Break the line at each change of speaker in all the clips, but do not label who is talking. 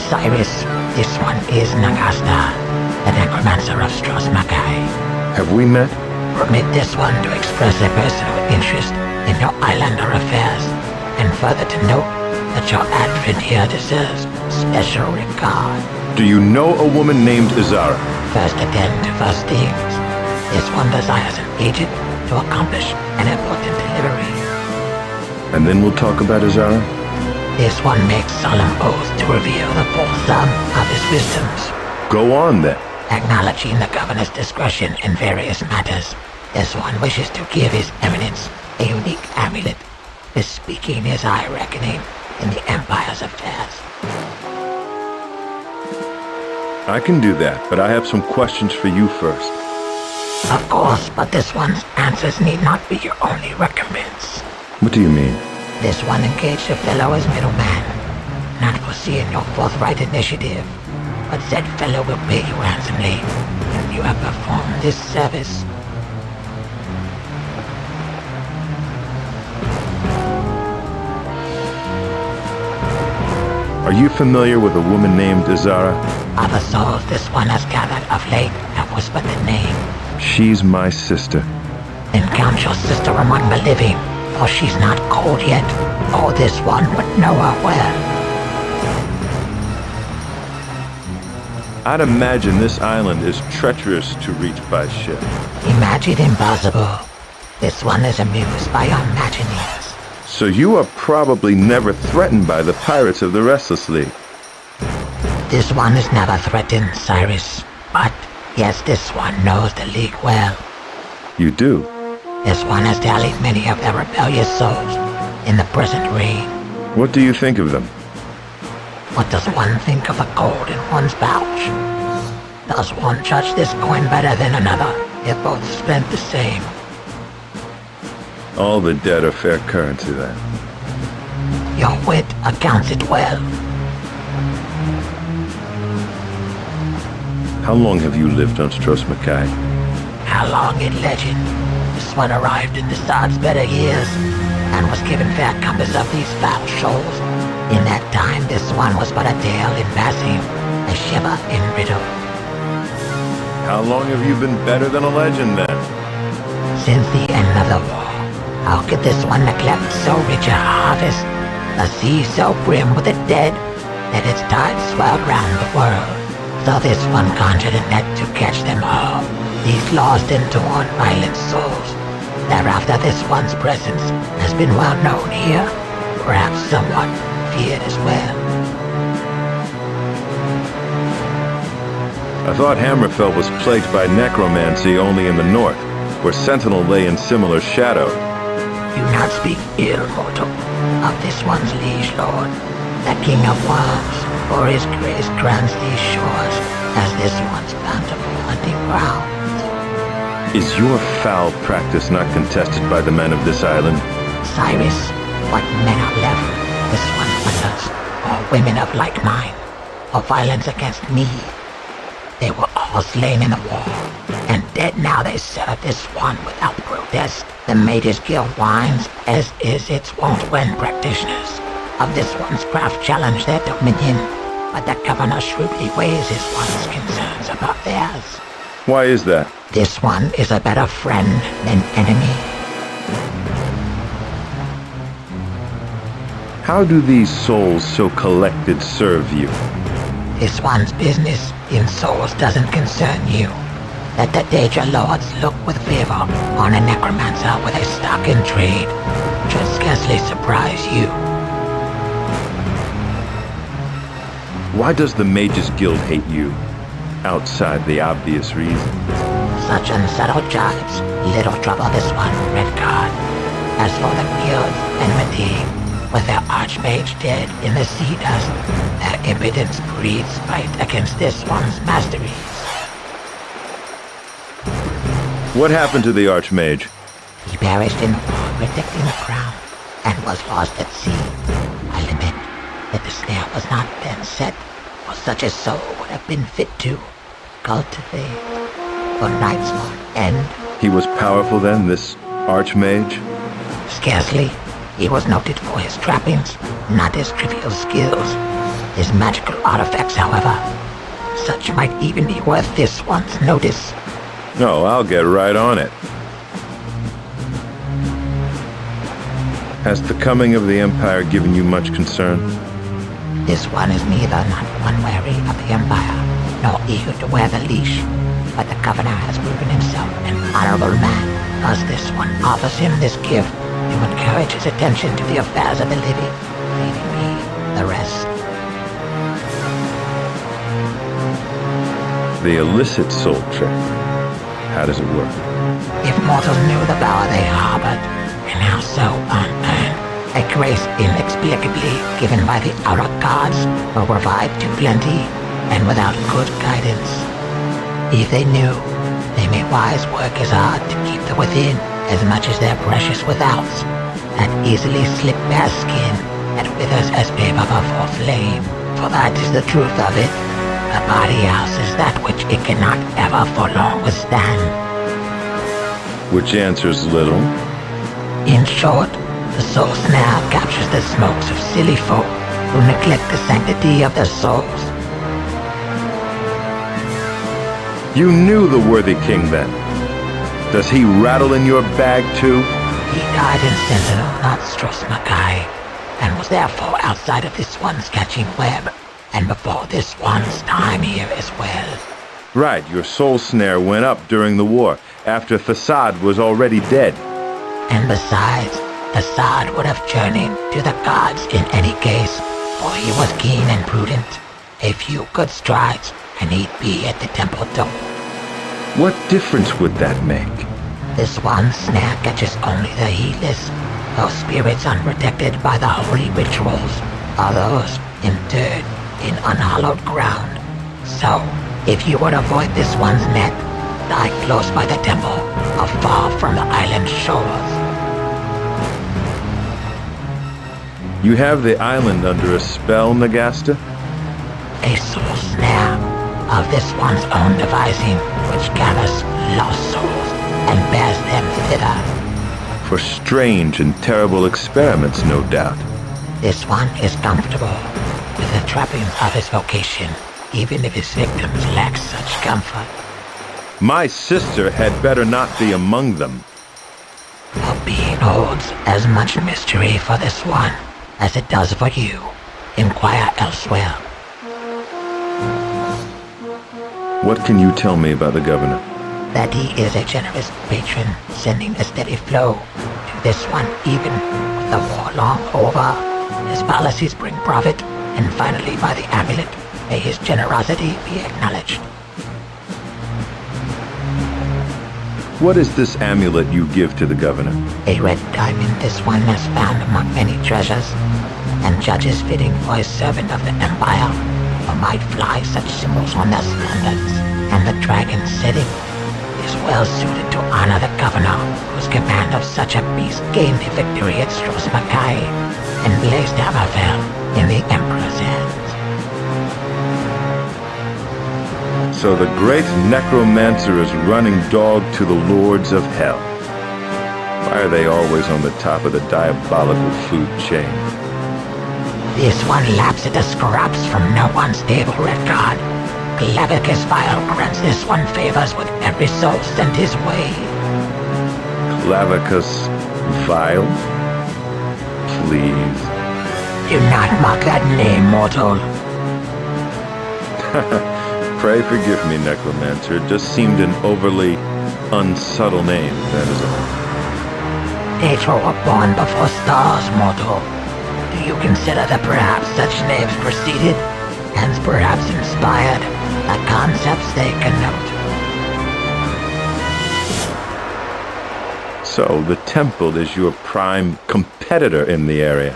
Cyrus, this one is Nagasta, the necromancer of Strasmakai.
Have we met?
Permit this one to express a personal interest in your islander affairs, and further to note that your advent here deserves special regard.
Do you know a woman named Izara?
First attend to first things. This one desires an agent to accomplish an important delivery.
And then we'll talk about Izara?
This one makes solemn oath to reveal the full sum of his wisdoms.
Go on then.
Acknowledging the governor's discretion in various matters, this one wishes to give his eminence a unique amulet, bespeaking his high reckoning in the Empire's affairs.
I can do that, but I have some questions for you first.
Of course, but this one's answers need not be your only recompense.
What do you mean?
This one engaged a fellow as middleman, not foreseeing your forthright initiative, but said fellow will pay you handsomely when you have performed this service.
Are you familiar with a woman named Izara?
Other souls this one has gathered of late have whispered the name.
She's my sister.
Then count your sister among the living, for she's not cold yet, or this one would know her well.
I'd imagine this island is treacherous to reach by ship.
Imagine impossible. This one is amused by your imaginings.
So you are probably never threatened by the pirates of the Restless League.
This one is never threatened, Cyrus. But, yes, this one knows the League well.
You do?
This one has tallied many of their rebellious souls in the present reign.
What do you think of them?
What does one think of a gold in one's pouch? Does one judge this coin better than another if both spent the same?
All the dead are fair currency then.
Your wit accounts it well.
How long have you lived on Strasmakai?
How long in legend? This one arrived in the Sod's better years, and was given fair compass of these foul shoals. In that time, this one was but a tale in passing, a shiver in riddle.
How long have you been better than a legend then?
Since the end of the war, how could this one neglect so rich a harvest? A sea so brim with the dead, that its tides swelled round the world. So this one conjured a net to catch them all, these lost and torn violent souls. Thereafter this one's presence has been well known here, perhaps somewhat feared as well.
I thought Hammerfell was plagued by necromancy only in the north, where Sentinel lay in similar shadow.
Do not speak ill, mortal, of this one's liege lord, the king of worms, for his grace grants these shores as this one's bountiful hunting ground.
Is your foul practice not contested by the men of this island?
Cyrus, what men are left, this one's brothers, or women of like mind, or violence against me? They were all slain in the war, and dead now they serve this one without protest. The Mages Guild whines, as is its wont when practitioners of this one's craft challenge their dominion, but the governor shrewdly weighs his one's concerns above theirs.
Why is that?
This one is a better friend than enemy.
How do these souls so collected serve you?
This one's business in souls doesn't concern you. Let the Daedra Lords look with favor on a necromancer with a stock in trade should scarcely surprise you.
Why does the Mages Guild hate you, outside the obvious reason?
Such unsettled jibes, little trouble this one, Redguard. As for the Guild's enmity, with their Archmage dead in the sea dust, their impotence breeds spite against this one's masteries.
What happened to the Archmage?
He perished in the war protecting the crown, and was lost at sea. I lament that the snare was not then set, for such a soul would have been fit to cultivate for night's long end.
He was powerful then, this Archmage?
Scarcely. He was noted for his trappings, not his trivial skills. his magical artifacts, however. Such might even be worth this one's notice.
No, I'll get right on it. Has the coming of the Empire given you much concern?
This one is neither not one wary of the Empire, nor eager to wear the leash, but the Governor has proven himself an honorable man, as this one offers him this gift to encourage his attention to the affairs of the living, leaving me the rest.
The illicit soul trade. How does it work?
If mortals knew the power they harbored, and how so unearned, a grace inexplicably given by the outer gods will revive to plenty and without good guidance. If they knew, they may wise work as hard to keep the within as much as their precious withouts, that easily slip bare skin that withers as paper before flame. For that is the truth of it. A body house is that which it cannot ever for long withstand.
Which answers little.
In short, the soul snare captures the smokes of silly folk who neglect the sanctity of their souls.
You knew the worthy king then. Does he rattle in your bag too?
He died in Sentinel, not Strosmakai, and was therefore outside of this one's catching web, and before this one's time here as well.
Right, your soul snare went up during the war, after Thasad was already dead.
And besides, Thasad would have journeyed to the gods in any case, for he was keen and prudent. A few good strides, and he'd be at the temple door.
What difference would that make?
This one snare catches only the heedless, those spirits unprotected by the holy rituals, are those interred in unhallowed ground. So, if you would avoid this one's net, lie close by the temple, afar from the island shores.
You have the island under a spell, Nagasta?
A soul snare of this one's own devising, which gathers lost souls and bears them thither.
For strange and terrible experiments, no doubt.
This one is comfortable with the trappings of his vocation, even if his victims lack such comfort.
My sister had better not be among them.
The being holds as much mystery for this one as it does for you. Inquire elsewhere.
What can you tell me about the governor?
That he is a generous patron, sending a steady flow to this one even with the war long over. His policies bring profit, and finally by the amulet may his generosity be acknowledged.
What is this amulet you give to the governor?
A red diamond this one has found among many treasures, and judges fitting for a servant of the Empire, who might fly such symbols on their standards, and the dragon's setting is well suited to honor the governor, whose command of such a beast gained the victory at Strosmakai, and blazed Hammerfell in the Emperor's hands.
So the great necromancer is running dog to the lords of hell. Why are they always on the top of the diabolical food chain?
This one laps at the scraps from no one's table, Redguard. Clavicus Vile grants this one favors with every soul sent his way.
Clavicus Vile? Please.
Do not mock that name, mortal.
Pray forgive me, necromancer. It just seemed an overly unsubtle name, that is all.
Nature were born before stars, mortal. Do you consider that perhaps such names preceded, and perhaps inspired, the concepts they connote?
So the temple is your prime competitor in the area.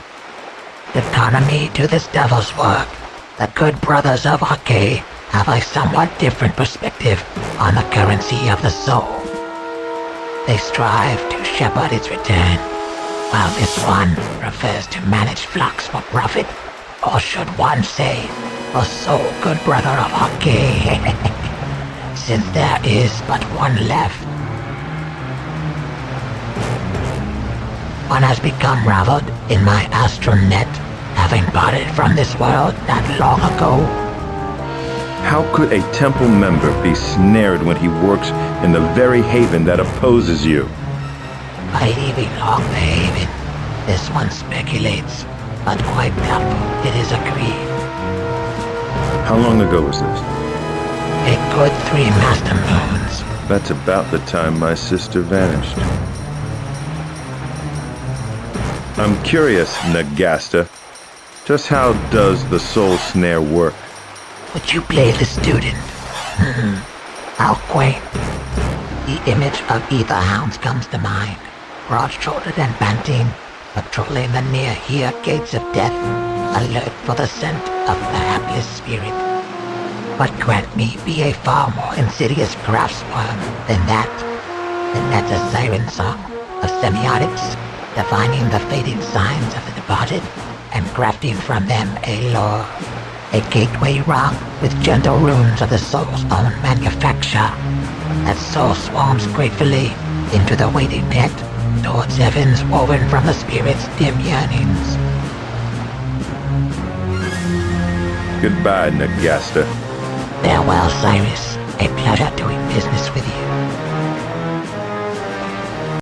Economy to this devil's work. The good brothers of Arcade have a somewhat different perspective on the currency of the soul. They strive to shepherd its return, while this one prefers to manage flocks for profit, or should one say, a sole good brother of Arcade, since there is but one left. One has become raveled in my astral net, having parted from this world not long ago.
How could a temple member be snared when he works in the very haven that opposes you?
By leaving long the haven, this one speculates, but quite doubtful it is agreed.
How long ago was this?
A good 3 master moons.
That's about the time my sister vanished. I'm curious, Nagasta. Just how does the soul snare work?
Would you play the student? How quaint. The image of ether hounds comes to mind, broad-shouldered and panting, patrolling the near-here gates of death, alert for the scent of the hapless spirit. But grant me be a far more insidious craftsworm than that. Then that's a siren song of semiotics, defining the faded signs of the departed and crafting from them a lore. A gateway rung with gentle runes of the soul's own manufacture. That soul swarms gratefully into the waiting net towards heavens woven from the spirit's dim yearnings.
Goodbye, Nagasta.
Farewell, Cyrus. A pleasure doing business with you.